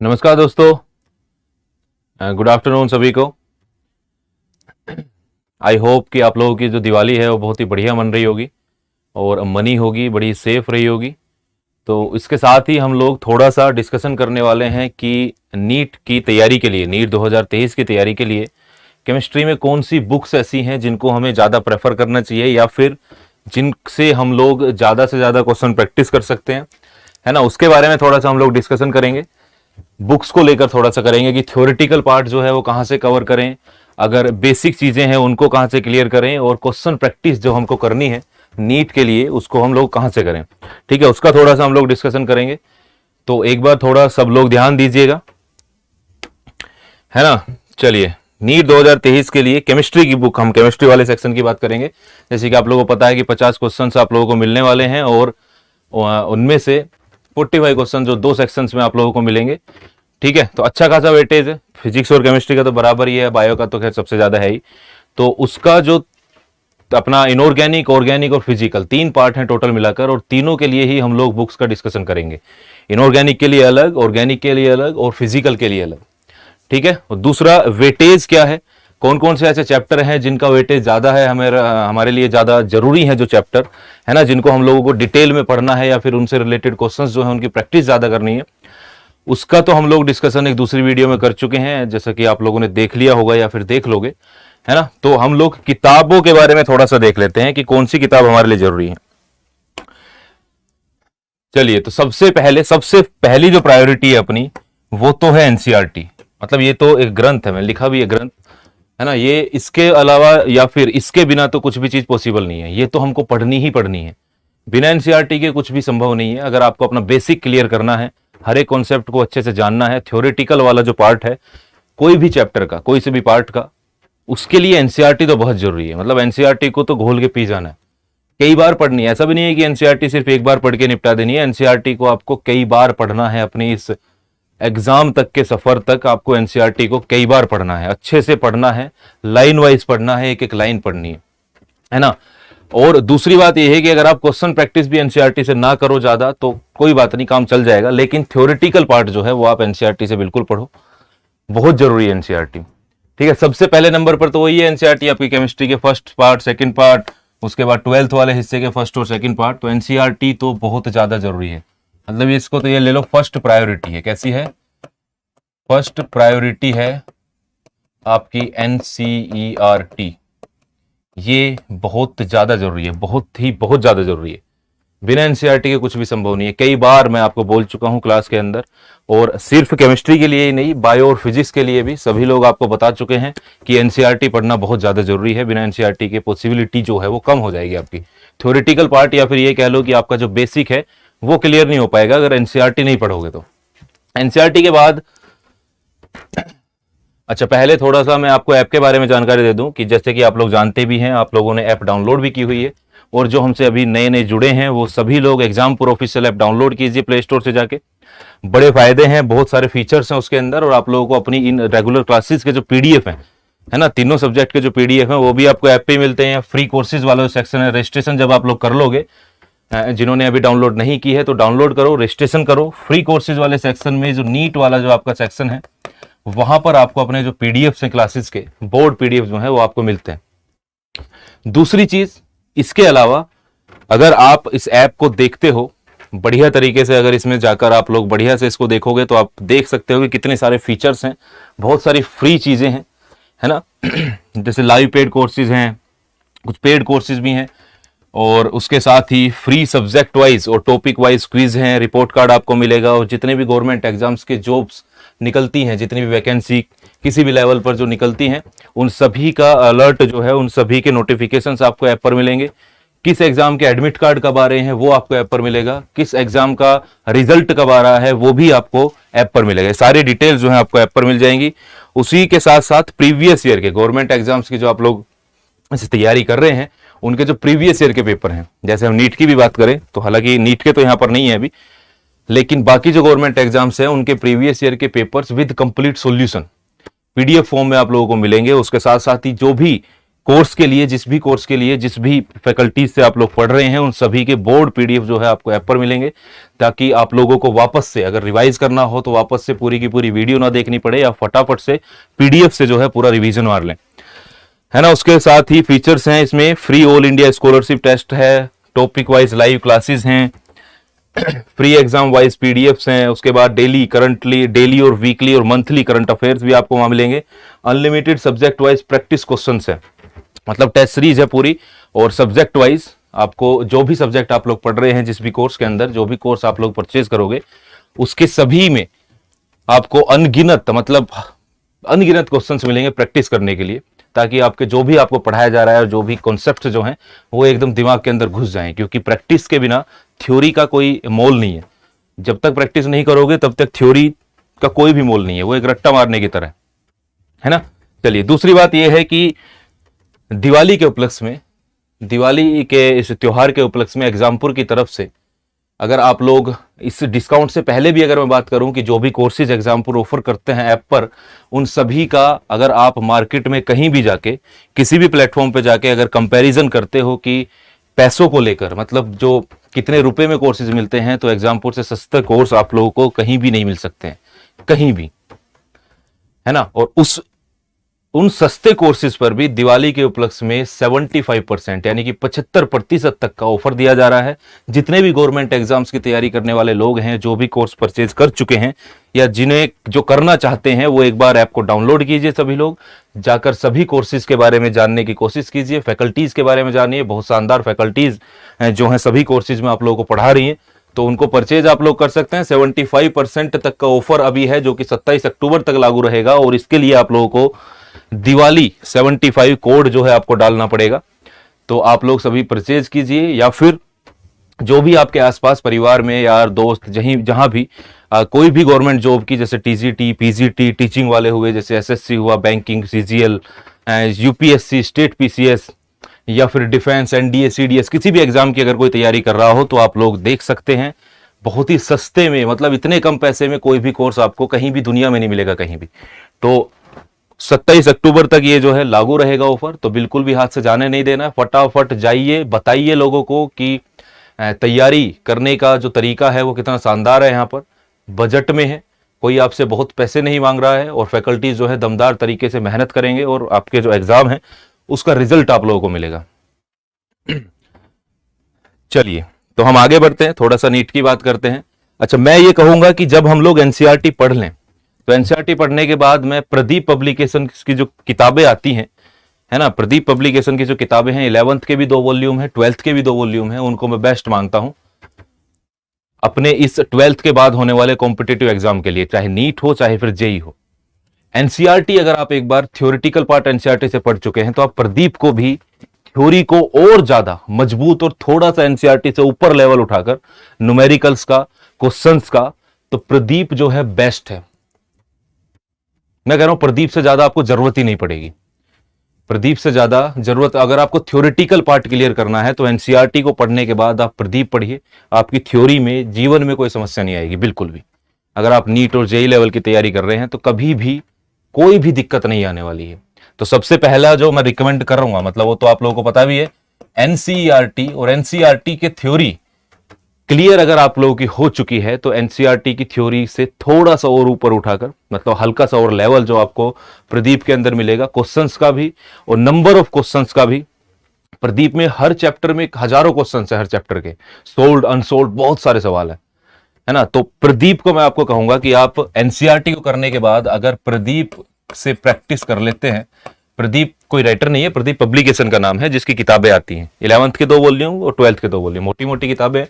नमस्कार दोस्तों, good afternoon सभी को। आई होप कि आप लोगों की जो दिवाली है वो बहुत ही बढ़िया मन रही होगी और मनी होगी, बड़ी सेफ रही होगी। तो इसके साथ ही हम लोग थोड़ा सा डिस्कशन करने वाले हैं कि नीट की तैयारी के लिए, नीट 2023 की तैयारी के लिए केमिस्ट्री में कौन सी बुक्स ऐसी हैं जिनको हमें ज़्यादा प्रेफर करना चाहिए या फिर जिनसे हम लोग ज़्यादा से ज़्यादा क्वेश्चन प्रैक्टिस कर सकते हैं, है ना। उसके बारे में थोड़ा सा हम लोग डिस्कशन करेंगे। बुक्स को लेकर थोड़ा सा करेंगे कि थ्योरेटिकल पार्ट जो है वो कहाँ से कवर करें, अगर बेसिक चीज़ें हैं उनको कहाँ से क्लियर करें, और क्वेश्चन प्रैक्टिस जो हमको करनी है नीट के लिए उसको हम लोग कहाँ से करें। ठीक है, उसका थोड़ा सा हम लोग डिस्कशन करेंगे। तो एक बार थोड़ा सब लोग ध्यान दीजिएगा, है ना। चलिए, नीट 2023 के लिए केमिस्ट्री की बुक, हम केमिस्ट्री वाले सेक्शन की बात करेंगे। जैसे कि आप लोगों को पता है कि 50 क्वेश्चन आप लोगों को मिलने वाले हैं और उनमें से 45 क्वेश्चन जो दो सेक्शंस में आप लोगों को मिलेंगे। ठीक है, तो अच्छा खासा वेटेज है। फिजिक्स और केमिस्ट्री का तो बराबर ही है, बायो का तो खैर सबसे ज्यादा है ही। तो उसका जो अपना इनऑर्गेनिक, ऑर्गेनिक और फिजिकल तीन पार्ट हैं टोटल मिलाकर, और तीनों के लिए ही हम लोग बुक्स का डिस्कशन करेंगे। इनऑर्गेनिक के लिए अलग, ऑर्गेनिक के लिए अलग और फिजिकल के लिए अलग। ठीक है, और दूसरा वेटेज क्या है, कौन कौन से ऐसे चैप्टर हैं जिनका वेटेज ज्यादा है, हमारे लिए ज्यादा जरूरी है जो चैप्टर, है ना, जिनको हम लोगों को डिटेल में पढ़ना है या फिर उनसे रिलेटेड क्वेश्चंस जो है उनकी प्रैक्टिस ज्यादा करनी है। उसका तो हम लोग डिस्कशन एक दूसरी वीडियो में कर चुके हैं, जैसा कि आप लोगों ने देख लिया होगा या फिर देख लोगे, है ना। तो हम लोग किताबों के बारे में थोड़ा सा देख लेते हैं कि कौन सी किताब हमारे लिए जरूरी है। चलिए, तो सबसे पहली जो प्रायोरिटी है अपनी वो तो है एनसीईआरटी। मतलब ये तो एक ग्रंथ है, मैं लिखा भी है ग्रंथ, है ना। ये इसके अलावा या फिर इसके बिना तो कुछ भी चीज पॉसिबल नहीं है। ये तो हमको पढ़नी ही पढ़नी है, बिना एनसीईआरटी के कुछ भी संभव नहीं है। अगर आपको अपना बेसिक क्लियर करना है, हर एक कॉन्सेप्ट को अच्छे से जानना है, थ्योरेटिकल वाला जो पार्ट है कोई भी चैप्टर का, कोई से भी पार्ट का, उसके लिए एनसीईआरटी तो बहुत जरूरी है। मतलब एनसीईआरटी को तो घोल के पी जाना है, कई बार पढ़नी है। ऐसा भी नहीं है कि एनसीईआरटी सिर्फ एक बार पढ़ के निपटा देनी है। एनसीईआरटी को आपको कई बार पढ़ना है। अपनी इस एग्जाम तक के सफर तक आपको एनसीईआरटी को कई बार पढ़ना है, अच्छे से पढ़ना है, लाइन वाइज पढ़ना है, एक एक लाइन पढ़नी है ना। और दूसरी बात यह है कि अगर आप क्वेश्चन प्रैक्टिस भी एनसीईआरटी से ना करो ज्यादा तो कोई बात नहीं, काम चल जाएगा। लेकिन थ्योरेटिकल पार्ट जो है वो आप एनसीईआरटी से बिल्कुल पढ़ो, बहुत जरूरी है एनसीईआरटी। ठीक है, सबसे पहले नंबर पर तो वही है एनसीईआरटी, आपकी केमिस्ट्री के फर्स्ट पार्ट, सेकंड पार्ट, उसके बाद 12th वाले हिस्से के फर्स्ट और सेकंड पार्ट। तो एनसीईआरटी तो बहुत ज्यादा जरूरी है। मतलब इसको तो ये ले लो, फर्स्ट प्रायोरिटी है। कैसी है? फर्स्ट प्रायोरिटी है आपकी एनसीईआरटी। ये बहुत ज्यादा जरूरी है, बहुत ज्यादा जरूरी है। बिना एनसीईआरटी के कुछ भी संभव नहीं है। कई बार मैं आपको बोल चुका हूं क्लास के अंदर, और सिर्फ केमिस्ट्री के लिए ही नहीं, बायो और फिजिक्स के लिए भी सभी लोग आपको बता चुके हैं कि एनसीईआरटी पढ़ना बहुत ज्यादा जरूरी है। बिना एनसीईआरटी के पॉसिबिलिटी जो है वो कम हो जाएगी आपकी। थ्योरेटिकल पार्ट या फिर ये कह लो कि आपका जो बेसिक है वो क्लियर नहीं हो पाएगा अगर एनसीईआरटी नहीं पढ़ोगे तो। एनसीईआरटी के बाद अच्छा, पहले थोड़ा सा मैं आपको ऐप के बारे में जानकारी दे दूं कि जैसे कि आप लोग जानते भी हैं, आप लोगों ने ऐप डाउनलोड भी की हुई है, और जो हमसे अभी नए नए जुड़े हैं वो सभी लोग exam pro official app download कीजिए प्ले स्टोर से जाके। बड़े फायदे हैं, बहुत सारे फीचर्स हैं उसके अंदर, और आप लोगों को अपनी इन रेगुलर क्लासेस के जो पीडीएफ हैं, है ना, तीनों सब्जेक्ट के जो पीडीएफ हैं वो भी आपको ऐप पे ही मिलते हैं। फ्री कोर्सेज वाला सेक्शन है, रजिस्ट्रेशन जब आप लोग कर लोगे, जिन्होंने अभी डाउनलोड नहीं की है तो डाउनलोड करो, रजिस्ट्रेशन करो। फ्री कोर्सेज वाले सेक्शन में जो नीट वाला जो आपका सेक्शन है वहां पर आपको अपने जो पीडीएफ हैं क्लासेस के, बोर्ड पीडीएफ जो है वो आपको मिलते हैं। दूसरी चीज, इसके अलावा अगर आप इस ऐप को देखते हो बढ़िया तरीके से, अगर इसमें जाकर आप लोग बढ़िया से इसको देखोगे तो आप देख सकते हो कि कितने सारे फीचर्स हैं, बहुत सारी फ्री चीजें हैं, है ना। जैसे लाइव पेड कोर्सेज हैं, कुछ पेड कोर्सेज भी हैं, और उसके साथ ही फ्री सब्जेक्ट वाइज और टॉपिक वाइज क्विज हैं, रिपोर्ट कार्ड आपको मिलेगा, और जितने भी गवर्नमेंट एग्जाम्स के जॉब्स निकलती हैं, जितनी भी वैकेंसी किसी भी लेवल पर जो निकलती हैं, उन सभी का अलर्ट जो है, उन सभी के नोटिफिकेशंस आपको ऐप पर मिलेंगे। किस एग्जाम के एडमिट कार्ड कब आ रहे हैं वो आपको ऐप पर मिलेगा, किस एग्जाम का रिजल्ट कब आ रहा है वो भी आपको ऐप पर मिलेगा। सारी डिटेल्स जो है आपको ऐप पर मिल जाएंगी। उसी के साथ साथ प्रीवियस ईयर के गवर्नमेंट एग्जाम्स की जो आप लोग तैयारी कर रहे हैं उनके जो प्रीवियस ईयर के पेपर हैं, जैसे हम नीट की भी बात करें तो हालांकि नीट के तो यहां पर नहीं है अभी, लेकिन बाकी जो गवर्नमेंट एग्जाम्स हैं उनके प्रीवियस ईयर के papers with complete solution PDF form में आप लोगों को मिलेंगे। उसके साथ साथ ही जो भी कोर्स के लिए, जिस भी कोर्स के लिए जिस भी फैकल्टीज से आप लोग पढ़ रहे हैं, उन सभी के बोर्ड पीडीएफ जो है आपको ऐप पर मिलेंगे, ताकि आप लोगों को वापस से अगर रिवाइज करना हो तो वापस से पूरी की पूरी वीडियो ना देखनी पड़े, या फटाफट से पीडीएफ से जो है पूरा रिवीजन मार लें, है ना। उसके साथ ही फीचर्स हैं इसमें, free all India scholarship test है, टॉपिक वाइज लाइव क्लासेस हैं, फ्री एग्जाम वाइज पीडीएफ्स हैं, उसके बाद डेली और वीकली और मंथली करंट अफेयर्स भी आपको वहां मिलेंगे, unlimited subject wise practice questions है, मतलब टेस्ट सीरीज है पूरी, और सब्जेक्ट वाइज आपको जो भी सब्जेक्ट आप लोग पढ़ रहे हैं, जिस भी कोर्स के अंदर जो भी कोर्स आप लोग परचेज करोगे, उसके सभी में आपको अनगिनत क्वेश्चंस मिलेंगे प्रैक्टिस करने के लिए, ताकि आपके जो भी आपको पढ़ाया जा रहा है और जो भी कॉन्सेप्ट जो हैं वो एकदम दिमाग के अंदर घुस जाएं, क्योंकि प्रैक्टिस के बिना थ्योरी का कोई मोल नहीं है। जब तक प्रैक्टिस नहीं करोगे तब तक थ्योरी का कोई भी मोल नहीं है, वो एक रट्टा मारने की तरह है ना। चलिए, दूसरी बात यह है कि दिवाली के उपलक्ष्य में, दिवाली के इस त्योहार के उपलक्ष्य में एग्जामपुर की तरफ से, अगर आप लोग इस डिस्काउंट से पहले भी अगर मैं बात करूं कि जो भी कोर्सेज एग्जामपुर ऑफर करते हैं ऐप पर, उन सभी का अगर आप मार्केट में कहीं भी जाके, किसी भी प्लेटफॉर्म पे जाके अगर कंपैरिजन करते हो कि पैसों को लेकर, मतलब जो कितने रुपए में कोर्सेज मिलते हैं, तो एग्जामपुर से सस्ते कोर्स आप लोगों को कहीं भी नहीं मिल सकते हैं, कहीं भी, है ना। और उन सस्ते कोर्सेज पर भी दिवाली के उपलक्ष्य में 75% यानी कि 75% तक का ऑफर दिया जा रहा है। जितने भी गवर्नमेंट एग्जाम्स की तैयारी करने वाले लोग हैं, जो भी कोर्स परचेज कर चुके हैं या जिन्हें जो करना चाहते हैं, वो एक बार ऐप को डाउनलोड कीजिए, सभी लोग जाकर सभी कोर्सेज के बारे में जानने की कोशिश कीजिए, फैकल्टीज के बारे में जानिए, बहुत शानदार फैकल्टीज जो हैं सभी कोर्सेज में आप लोगों को पढ़ा रही हैं, तो उनको परचेज आप लोग कर सकते हैं। 75% तक का ऑफर अभी है, जो कि 27 अक्टूबर तक लागू रहेगा, और इसके लिए आप लोगों को दिवाली 75 कोड जो है आपको डालना पड़ेगा। तो आप लोग सभी परचेज कीजिए, या फिर जो भी आपके आसपास परिवार में यार दोस्त जहां भी कोई भी गवर्नमेंट जॉब की, जैसे टीजीटी, पीजीटी, टीचिंग वाले हुए, जैसे एसएससी हुआ, banking, CGL, UPSC, state PCS, या फिर डिफेंस, एनडीए, सीडीएस, किसी भी एग्जाम की अगर कोई तैयारी कर रहा हो, तो आप लोग देख सकते हैं बहुत ही सस्ते में, मतलब इतने कम पैसे में कोई भी कोर्स आपको कहीं भी दुनिया में नहीं मिलेगा कहीं भी। तो 27 अक्टूबर तक ये जो है लागू रहेगा ऑफर, तो बिल्कुल भी हाथ से जाने नहीं देना। फटाफट जाइए, बताइए लोगों को कि तैयारी करने का जो तरीका है वो कितना शानदार है, यहाँ पर बजट में है, कोई आपसे बहुत पैसे नहीं मांग रहा है, और फैकल्टीज जो है दमदार तरीके से मेहनत करेंगे, और आपके जो एग्जाम है उसका रिजल्ट आप लोगों को मिलेगा। चलिए, तो हम आगे बढ़ते हैं, थोड़ा सा नीट की बात करते हैं। अच्छा, मैं ये कहूंगा कि जब हम लोग एनसीईआरटी पढ़ लें, तो एनसीईआरटी पढ़ने के बाद मैं प्रदीप पब्लिकेशन की जो किताबें आती हैं, है ना, प्रदीप पब्लिकेशन की जो किताबें हैं, 11th के भी 2 वॉल्यूम है, 12th के भी 2 वॉल्यूम है, उनको मैं बेस्ट मानता हूं अपने इस 12th के बाद होने वाले कॉम्पिटिटिव एग्जाम के लिए, चाहे नीट हो चाहे फिर जेई हो। एनसीईआरटी अगर आप एक बार थ्योरेटिकल पार्ट एनसीईआरटी से पढ़ चुके हैं, तो आप प्रदीप को भी थ्योरी को और ज्यादा मजबूत और थोड़ा सा एनसीईआरटी से ऊपर लेवल उठाकर न्यूमेरिकल्स का, क्वेश्चंस का, तो प्रदीप जो है बेस्ट है। मैं कह रहा हूं प्रदीप से ज्यादा आपको जरूरत ही नहीं पड़ेगी। प्रदीप से ज्यादा जरूरत, अगर आपको थ्योरेटिकल पार्ट क्लियर करना है, तो एनसीईआरटी को पढ़ने के बाद आप प्रदीप पढ़िए, आपकी थ्योरी में जीवन में कोई समस्या नहीं आएगी बिल्कुल भी। अगर आप नीट और जेई लेवल की तैयारी कर रहे हैं, तो कभी भी कोई भी दिक्कत नहीं आने वाली है। तो सबसे पहला जो मैं रिकमेंड कर रहा हूं, मतलब वो तो आप लोगों को पता भी है, एनसीईआरटी, और एनसीईआरटी के थ्योरी क्लियर अगर आप लोगों की हो चुकी है, तो एनसीईआरटी की थ्योरी से थोड़ा सा और ऊपर उठाकर, मतलब हल्का सा और लेवल जो आपको प्रदीप के अंदर मिलेगा, क्वेश्चंस का भी और नंबर ऑफ क्वेश्चंस का भी। प्रदीप में हर चैप्टर में हजारों क्वेश्चंस है, हर चैप्टर के सोल्ड अनसोल्ड बहुत सारे सवाल है ना। तो प्रदीप को मैं आपको कहूंगा कि आप एनसीईआरटी को करने के बाद अगर प्रदीप से प्रैक्टिस कर लेते हैं, प्रदीप कोई राइटर नहीं है, प्रदीप पब्लिकेशन का नाम है, जिसकी किताबें आती हैं 11th के 2 वॉल्यूम और 12th के 2 वॉल्यूम, मोटी मोटी किताबें,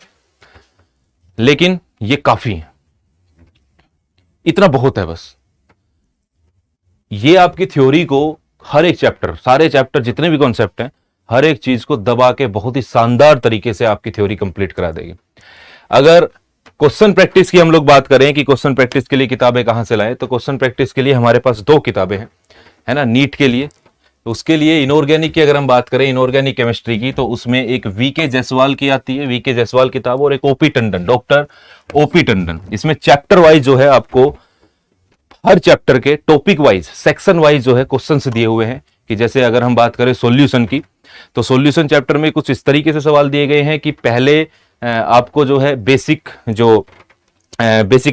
लेकिन ये काफी है, इतना बहुत है बस। ये आपकी थ्योरी को हर एक चैप्टर, सारे चैप्टर जितने भी कॉन्सेप्ट हैं, हर एक चीज को दबा के बहुत ही शानदार तरीके से आपकी थ्योरी कंप्लीट करा देगी। अगर क्वेश्चन प्रैक्टिस की हम लोग बात करें कि क्वेश्चन प्रैक्टिस के लिए किताबें कहां से लाएं, तो क्वेश्चन प्रैक्टिस के लिए हमारे पास 2 किताबें हैं, है ना, नीट के लिए। तो उसके लिए इनऑर्गेनिक की अगर हम बात करें, इनऑर्गेनिक केमिस्ट्री की, तो उसमें एक वीके जायसवाल की आती है, वीके जायसवाल किताब, और एक OP Tandon, doctor OP Tandon. इसमें चैप्टर वाइज जो है आपको हर चैप्टर के टॉपिक वाइज, सेक्शन वाइज जो है क्वेश्चंस दिए हुए हैं कि जैसे अगर हम बात करें सॉल्यूशन की, तो सॉल्यूशन चैप्टर में कुछ इस तरीके से सवाल दिए गए हैं कि पहले आपको जो है बेसिक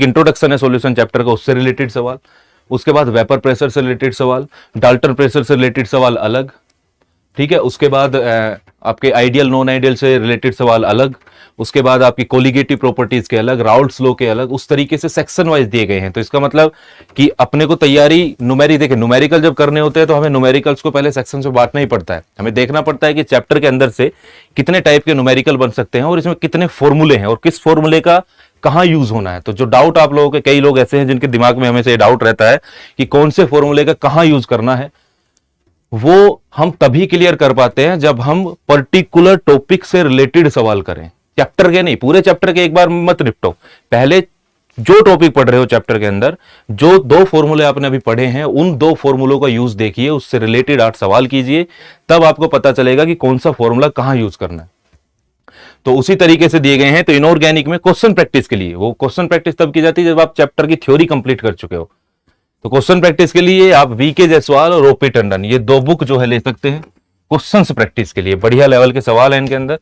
इंट्रोडक्शन है सॉल्यूशन चैप्टर का, उससे रिलेटेड सवाल, उसके बाद वेपर प्रेशर से रिलेटेड सवाल, डाल्टन प्रेशर से रिलेटेड सवाल अलग, ठीक है, उसके बाद आपके आइडियल नॉन आइडियल से रिलेटेड सवाल अलग, उसके बाद आपकी कोलिगेटिव प्रॉपर्टीज के अलग, राउल्ट्स लॉ के अलग, उस तरीके से सेक्शन वाइज दिए गए हैं। तो इसका मतलब कि अपने को तैयारी देखिए न्यूमेरिकल जब करने होते हैं तो हमें न्यूमेरिकल्स को पहले सेक्शन से बांटना ही पड़ता है, हमें देखना पड़ता है कि चैप्टर के अंदर से कितने टाइप के न्यूमेरिकल बन सकते हैं और इसमें कितने फॉर्मूले हैं और किस फॉर्मूले का कहां यूज होना है। तो जो डाउट आप लोगों के, कई लोग ऐसे हैं जिनके दिमाग में हमेशा ये डाउट रहता है कि कौन से फॉर्मूले का कहां यूज करना है, वो हम तभी क्लियर कर पाते हैं जब हम पर्टिकुलर टॉपिक से रिलेटेड सवाल करें। चैप्टर के नहीं, पूरे चैप्टर के एक बार मत निपटो, पहले जो टॉपिक पढ़ रहे हो चैप्टर के अंदर, जो 2 फॉर्मूले आपने अभी पढ़े हैं उन 2 फॉर्मूलों का यूज देखिए, उससे रिलेटेड 8 सवाल कीजिए, तब आपको पता चलेगा कि कौन सा फॉर्मूला कहां यूज करना है। तो उसी तरीके से दिए गए हैं। तो इनऑर्गेनिक में क्वेश्चन प्रैक्टिस के लिए, वो क्वेश्चन प्रैक्टिस तब की जाती है जब आप चैप्टर की थ्योरी कंप्लीट कर चुके हो। तो क्वेश्चन प्रैक्टिस के लिए आप वीके जायसवाल और ओपी टंडन ये 2 बुक जो है ले सकते हैं क्वेश्चंस प्रैक्टिस के लिए, बढ़िया लेवल के सवाल है इनके अंदर।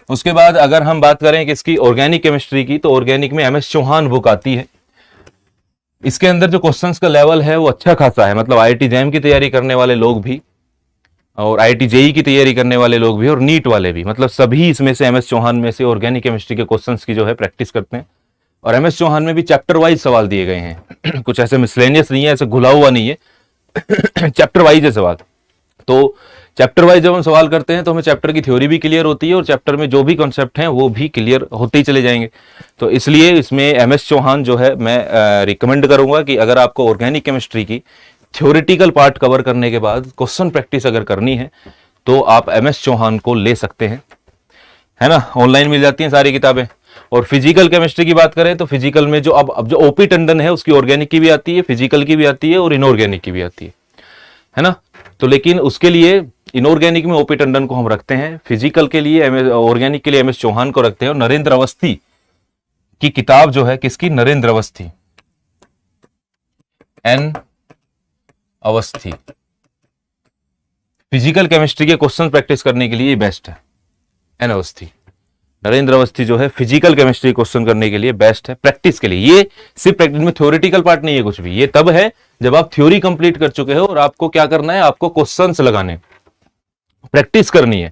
उसके बाद अगर हम बात करें कि इसकी ऑर्गेनिक केमिस्ट्री की, तो ऑर्गेनिक में एमएस चौहान बुक आती है। इसके अंदर जो क्वेश्चंस का लेवल है वो अच्छा खासा है, मतलब आईआईटी जैम की तैयारी करने वाले लोग भी और आईआईटी जेई की तैयारी करने वाले लोग भी और नीट वाले भी, मतलब सभी इसमें से एमएस चौहान में से ऑर्गेनिक केमिस्ट्री के क्वेश्चंस की जो है प्रैक्टिस करते हैं। और एमएस चौहान में भी चैप्टर वाइज सवाल दिए गए हैं कुछ ऐसे मिसलेनियस नहीं है, ऐसे घुला हुआ नहीं है चैप्टर वाइज है सवाल। तो चैप्टर वाइज जब हम सवाल करते हैं तो हमें चैप्टर की थ्योरी भी क्लियर होती है और चैप्टर में जो भी कॉन्सेप्ट हैं वो भी क्लियर होते ही चले जाएंगे। तो इसलिए इसमें एमएस चौहान जो है मैं रिकमेंड करूंगा कि अगर आपको ऑर्गेनिक केमिस्ट्री की थ्योरेटिकल पार्ट कवर करने के बाद क्वेश्चन प्रैक्टिस अगर करनी है तो आप एमएस चौहान को ले सकते हैं, है ना, ऑनलाइन मिल जाती हैं सारी किताबें। और फिजिकल केमिस्ट्री की बात करें तो फिजिकल में जो अब जो ओपी टंडन है उसकी ऑर्गेनिक की भी आती है, फिजिकल की भी आती है और इनऑर्गेनिक की भी आती है ना। तो लेकिन उसके लिए इनऑर्गेनिक में ओपी टंडन को हम रखते हैं, फिजिकल के लिए ऑर्गेनिक के लिए एमएस चौहान को रखते हैं। और नरेंद्र अवस्थी की किताब जो है, किसकी, Narendra Awasthi, N Awasthi, physical chemistry के क्वेश्चन प्रैक्टिस करने के लिए बेस्ट है। एन अवस्थी, नरेंद्र अवस्थी जो है फिजिकल केमिस्ट्री क्वेश्चन करने के लिए बेस्ट है, प्रैक्टिस के लिए। ये सिर्फ प्रैक्टिस में थ्योरेटिकल पार्ट नहीं है कुछ भी, ये तब है जब आप थ्योरी कंप्लीट कर चुके हो और आपको क्या करना है, आपको क्वेश्चंस लगाने, प्रैक्टिस करनी है,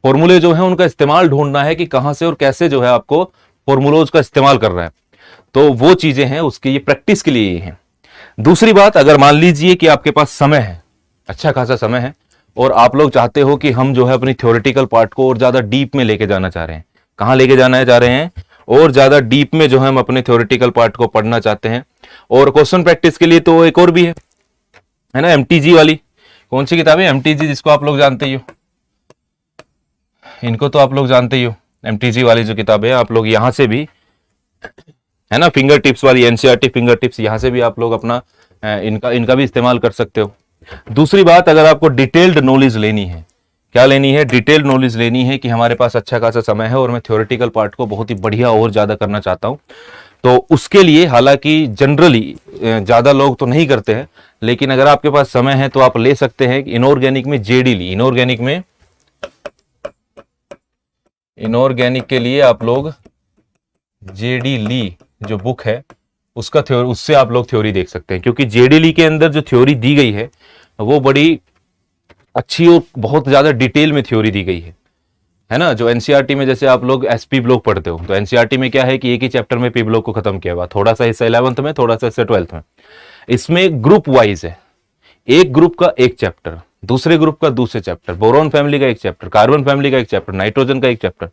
फॉर्मूले जो है उनका इस्तेमाल ढूंढना है कि कहां से और कैसे जो है आपको फॉर्मूलोज का इस्तेमाल कर रहा है। तो वो चीजें हैं उसकी, ये प्रैक्टिस के लिए ही है। दूसरी बात, अगर मान लीजिए कि आपके पास समय है, अच्छा खासा समय है, और आप लोग चाहते हो कि हम जो है अपनी थ्योरेटिकल पार्ट को और ज्यादा डीप में लेके जाना चाह रहे हैं, कहां लेके जाना है, जा रहे हैं और ज्यादा डीप में जो है हम अपने थ्योरेटिकल पार्ट को पढ़ना चाहते हैं। और क्वेश्चन प्रैक्टिस के लिए तो एक और भी है ना, एमटीजी वाली, कौन सी किताब है, एमटीजी, जिसको आप लोग जानते ही हो, इनको तो आप लोग जानते ही हो, एमटीजी वाली जो किताब है, आप लोग यहां से भी, है ना, फिंगर टिप्स वाली एनसीईआरटी फिंगर टिप्स, यहां से भी आप लोग अपना इनका भी इस्तेमाल कर सकते हो। दूसरी बात, अगर आपको डिटेल्ड नॉलेज लेनी है, क्या लेनी है, डिटेल्ड नॉलेज लेनी है कि हमारे पास अच्छा खासा समय है और मैं थ्योरेटिकल पार्ट को बहुत ही बढ़िया और ज्यादा करना चाहता हूं, तो उसके लिए हालांकि जनरली ज्यादा लोग तो नहीं करते हैं, लेकिन अगर आपके पास समय है तो आप ले सकते हैं इनऑर्गेनिक में जेडी ली, इनऑर्गेनिक के लिए आप लोग जेडी ली जो बुक है उसका थ्योरी, उससे आप लोग थ्योरी देख सकते हैं, क्योंकि जेडी ली के अंदर जो थ्योरी दी गई है वो बड़ी अच्छी और बहुत ज्यादा डिटेल में थ्योरी दी गई है ना। जो एनसीईआरटी में जैसे आप लोग एसपी ब्लॉक पढ़ते हो, तो एनसीईआरटी में क्या है कि एक ही चैप्टर में पी ब्लॉक को खत्म किया हुआ, थोड़ा सा हिस्सा 11th में, थोड़ा सा हिस्सा 12th में। इसमें ग्रुप वाइज है, एक ग्रुप का एक चैप्टर, दूसरे ग्रुप का दूसरे चैप्टर, बोरॉन फैमिली का एक चैप्टर, कार्बन फैमिली का एक चैप्टर, नाइट्रोजन का एक चैप्टर,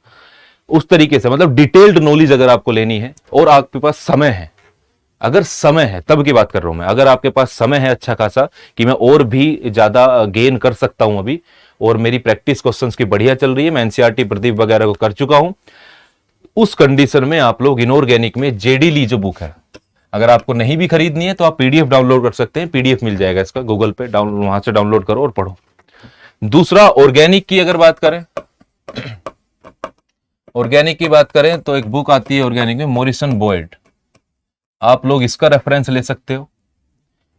उस तरीके से, मतलब डिटेल्ड नॉलेज अगर आपको लेनी है और आपके पास समय है, अगर समय है तब की बात कर रहा हूं मैं, अगर आपके पास समय है अच्छा खासा कि मैं और भी ज्यादा गेन कर सकता हूं अभी, और मेरी प्रैक्टिस क्वेश्चंस की बढ़िया चल रही है, मैं एनसीईआरटी प्रदीप वगैरह को कर चुका हूं, उस कंडीशन में आप लोग इनऑर्गेनिक में जेडी ली जो बुक है, अगर आपको नहीं भी खरीदनी है तो आप पीडीएफ डाउनलोड कर सकते हैं, पीडीएफ मिल जाएगा इसका गूगल पे, वहां से डाउनलोड करो और पढ़ो। दूसरा, ऑर्गेनिक की अगर बात करें, ऑर्गेनिक की बात करें तो एक बुक आती है ऑर्गेनिक में, मॉरिसन बॉयड, आप लोग इसका रेफरेंस ले सकते हो।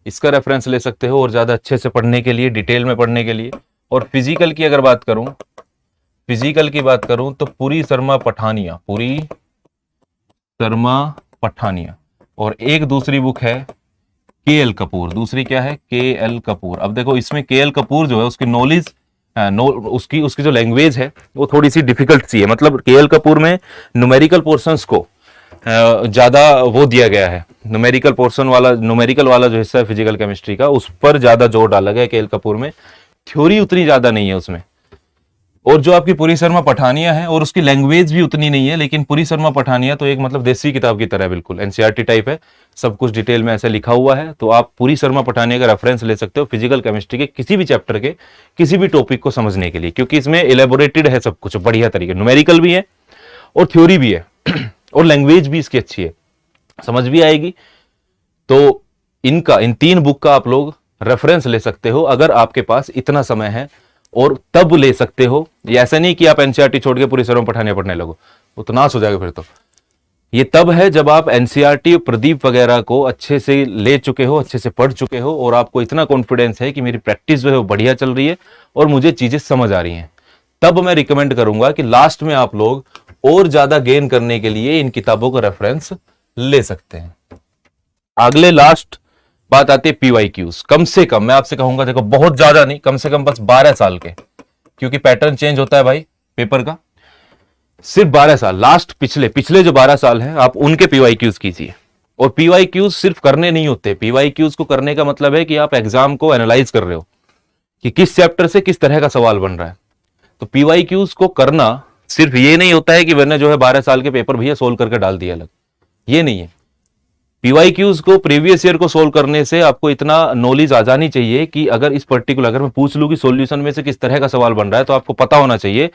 इसका रेफरेंस ले सकते हो और ज़्यादा अच्छे से पढ़ने के लिए, डिटेल में पढ़ने के लिए। और फिजिकल की अगर बात करूं, फिजिकल की बात करूं तो पुरी शर्मा पठानिया, पुरी शर्मा पठानिया, और एक दूसरी बुक है के एल कपूर। दूसरी क्या है? के एल कपूर। अब देखो इसमें के एल कपूर जो है उसकी नॉलेज उसकी जो लैंग्वेज है वो थोड़ी सी डिफिकल्ट सी है। मतलब के एल कपूर में न्यूमेरिकल पोर्शंस को ज्यादा वो दिया गया है, न्यूमेरिकल वाला जो हिस्सा है फिजिकल केमिस्ट्री का, उस पर ज्यादा जोर डाला गया है के एल कपूर में। थ्योरी उतनी ज्यादा नहीं है उसमें। और जो आपकी पुरी शर्मा पठानिया है, और उसकी लैंग्वेज भी उतनी नहीं है, लेकिन पुरी शर्मा पठानिया तो एक मतलब देसी किताब की तरह है, बिल्कुल एनसीईआरटी टाइप है, सब कुछ डिटेल में ऐसे लिखा हुआ है। तो आप पुरी शर्मा पठानिया का रेफरेंस ले सकते हो फिजिकल केमिस्ट्री के किसी भी चैप्टर के किसी भी टॉपिक को समझने के लिए, क्योंकि इसमें इलेबोरेटेड है सब कुछ बढ़िया तरीके, न्यूमेरिकल भी है और थ्योरी भी है और लैंग्वेज भी इसकी अच्छी है, समझ भी आएगी। तो इन 3 बुक का आप लोग रेफरेंस ले सकते हो अगर आपके पास इतना समय है, और तब ले सकते हो। ये ऐसा नहीं कि आप एनसीईआरटी छोड़ के पूरी शर्मा पठानिया पढ़ने लगो, वो तो नाश हो जाएगा फिर तो। ये तब है जब आप एनसीईआरटी, प्रदीप वगैरह को अच्छे से ले चुके हो, अच्छे से पढ़ चुके हो, और आपको इतना कॉन्फिडेंस है कि मेरी प्रैक्टिस जो है वो बढ़िया चल रही है और मुझे चीजें समझ आ रही हैं। तब मैं रिकमेंड करूंगा कि लास्ट में आप लोग और ज्यादा गेन करने के लिए इन किताबों का रेफरेंस ले सकते हैं। अगले लास्ट बात आती है पीवाईक्यूज। कम से कम मैं आपसे कहूंगा, देखो बहुत ज्यादा नहीं, कम से कम बस 12 साल के, क्योंकि पैटर्न चेंज होता है भाई पेपर का। सिर्फ 12 साल, लास्ट पिछले जो 12 साल हैं आप उनके पीवाईक्यूज कीजिए। और पीवाईक्यूज सिर्फ करने नहीं होते, पीवाईक्यूज को करने का मतलब है कि आप एग्जाम को एनालाइज कर रहे हो कि किस चैप्टर से किस तरह का सवाल बन रहा है। तो पीवाईक्यूज को करना सिर्फ ये नहीं होता है कि मैंने जो है 12 साल के पेपर भैया सोल्व करके डाल दिया अलग, ये नहीं है। पीवाईक्यूज को प्रीवियस ईयर को सोल्व करने से आपको इतना नॉलेज आ जानी चाहिए कि अगर इस पर्टिकुलर, अगर मैं पूछ लूं कि सॉल्यूशन में से किस तरह का सवाल बन रहा है, तो आपको पता होना चाहिए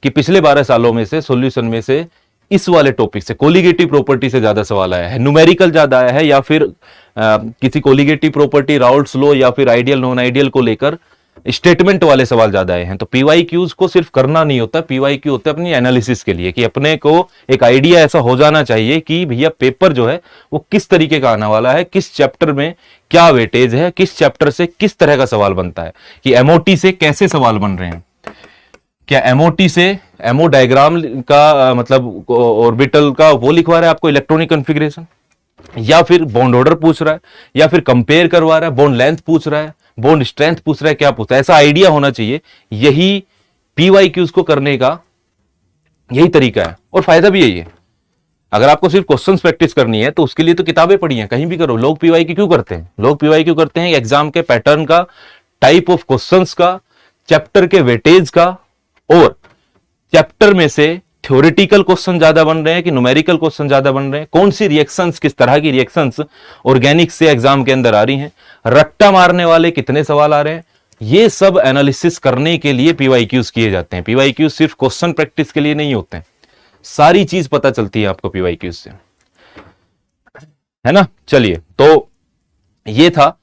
कि पिछले 12 सालों में से सॉल्यूशन में से इस वाले टॉपिक से, कोलिगेटिव प्रॉपर्टी से ज्यादा सवाल आया है, न्यूमेरिकल ज्यादा आया है, या फिर किसी कोलिगेटिव प्रॉपर्टी, राउल्ट्स लॉ या फिर आइडियल नॉन आइडियल को लेकर स्टेटमेंट वाले सवाल ज्यादा आए हैं। तो पीवाईक्यूज को सिर्फ करना नहीं होता, पीवाईक्यू होता है अपनी एनालिसिस के लिए, कि अपने को एक आइडिया ऐसा हो जाना चाहिए कि भैया पेपर जो है वो किस तरीके का आने वाला है, किस चैप्टर में क्या वेटेज है, किस चैप्टर से किस तरह का सवाल बनता है, कि एमओटी से कैसे सवाल बन रहे हैं। क्या एमओटी से, एमओ डायग्राम का मतलब ऑर्बिटल का वो लिखवा रहा है आपको इलेक्ट्रॉनिक कॉन्फ़िगरेशन, या फिर बॉन्ड ऑर्डर पूछ रहा है, या फिर कंपेयर करवा रहा है, बॉन्ड लेंथ पूछ रहा है, बॉन्ड स्ट्रेंथ पूछ रहा है, क्या पूछ रहा है, ऐसा आइडिया होना चाहिए। यही पीवाईक्यूज को करने का यही तरीका है, और फायदा भी यही है। अगर आपको सिर्फ क्वेश्चंस प्रैक्टिस करनी है तो उसके लिए तो किताबें पढ़ी हैं, कहीं भी करो। लोग पीवाईक्यू क्यों करते हैं? लोग पीवाईक्यू करते हैं एग्जाम के पैटर्न का, टाइप ऑफ क्वेश्चंस का, चैप्टर के वेटेज का, और चैप्टर में से थ्योरेटिकल क्वेश्चन ज्यादा बन रहे हैं कि न्यूमेरिकल क्वेश्चन ज्यादा बन रहे हैं, कौन सी रिएक्शंस, किस तरह की रिएक्शंस ऑर्गेनिक से एग्जाम के अंदर आ रही हैं, रट्टा मारने वाले कितने सवाल आ रहे हैं, ये सब एनालिसिस करने के लिए पीवाईक्यूज किए जाते हैं। पीवाईक्यूज सिर्फ क्वेश्चन प्रैक्टिस के लिए नहीं होते हैं, सारी चीज पता चलती है आपको पीवाईक्यूज से, है ना। चलिए, तो ये था,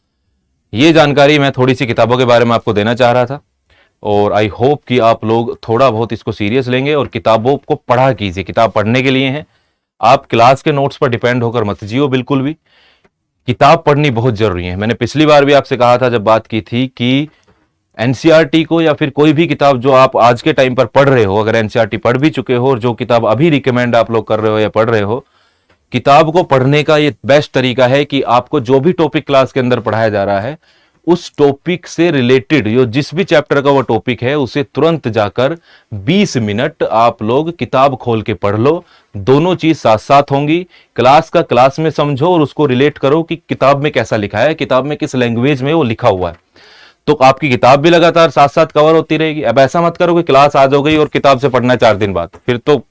ये जानकारी मैं थोड़ी सी किताबों के बारे में आपको देना चाह रहा था, और आई होप कि आप लोग थोड़ा बहुत इसको सीरियस लेंगे और किताबों को पढ़ा कीजिए। किताब पढ़ने के लिए हैं, आप क्लास के नोट्स पर डिपेंड होकर मत जियो बिल्कुल भी। किताब पढ़नी बहुत जरूरी है। मैंने पिछली बार भी आपसे कहा था जब बात की थी कि एनसीईआरटी को या फिर कोई भी किताब जो आप आज के टाइम पर पढ़ रहे हो, अगर एनसीईआरटी पढ़ भी चुके हो और जो किताब अभी रिकमेंड आप लोग कर रहे हो या पढ़ रहे हो, किताब को पढ़ने का ये बेस्ट तरीका है कि आपको जो भी टॉपिक क्लास के अंदर पढ़ाया जा रहा है उस टॉपिक से रिलेटेड, जो जिस भी चैप्टर का वो टॉपिक है, उसे तुरंत जाकर 20 मिनट आप लोग किताब खोल के पढ़ लो। दोनों चीज साथ साथ होंगी, क्लास का क्लास में समझो और उसको रिलेट करो कि किताब में कैसा लिखा है, किताब में किस लैंग्वेज में वो लिखा हुआ है, तो आपकी किताब भी लगातार साथ साथ कवर होती रहेगी। अब ऐसा मत करो कि क्लास आज हो गई और किताब से पढ़ना 4 दिन बाद, फिर तो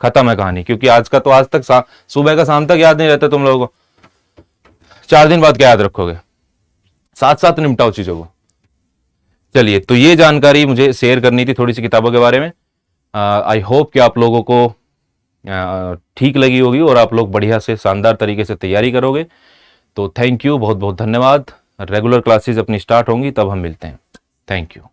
खत्म है कहानी, क्योंकि आज का तो आज तक सुबह का शाम तक याद नहीं रहता तुम लोगों को, 4 दिन बाद क्या याद रखोगे। साथ साथ निपटाओ चीजों को। चलिए, तो ये जानकारी मुझे शेयर करनी थी थोड़ी सी किताबों के बारे में। आई होप कि आप लोगों को ठीक लगी होगी और आप लोग बढ़िया से शानदार तरीके से तैयारी करोगे। तो थैंक यू, बहुत बहुत धन्यवाद। रेगुलर क्लासेस अपनी स्टार्ट होंगी तब हम मिलते हैं। Thank you.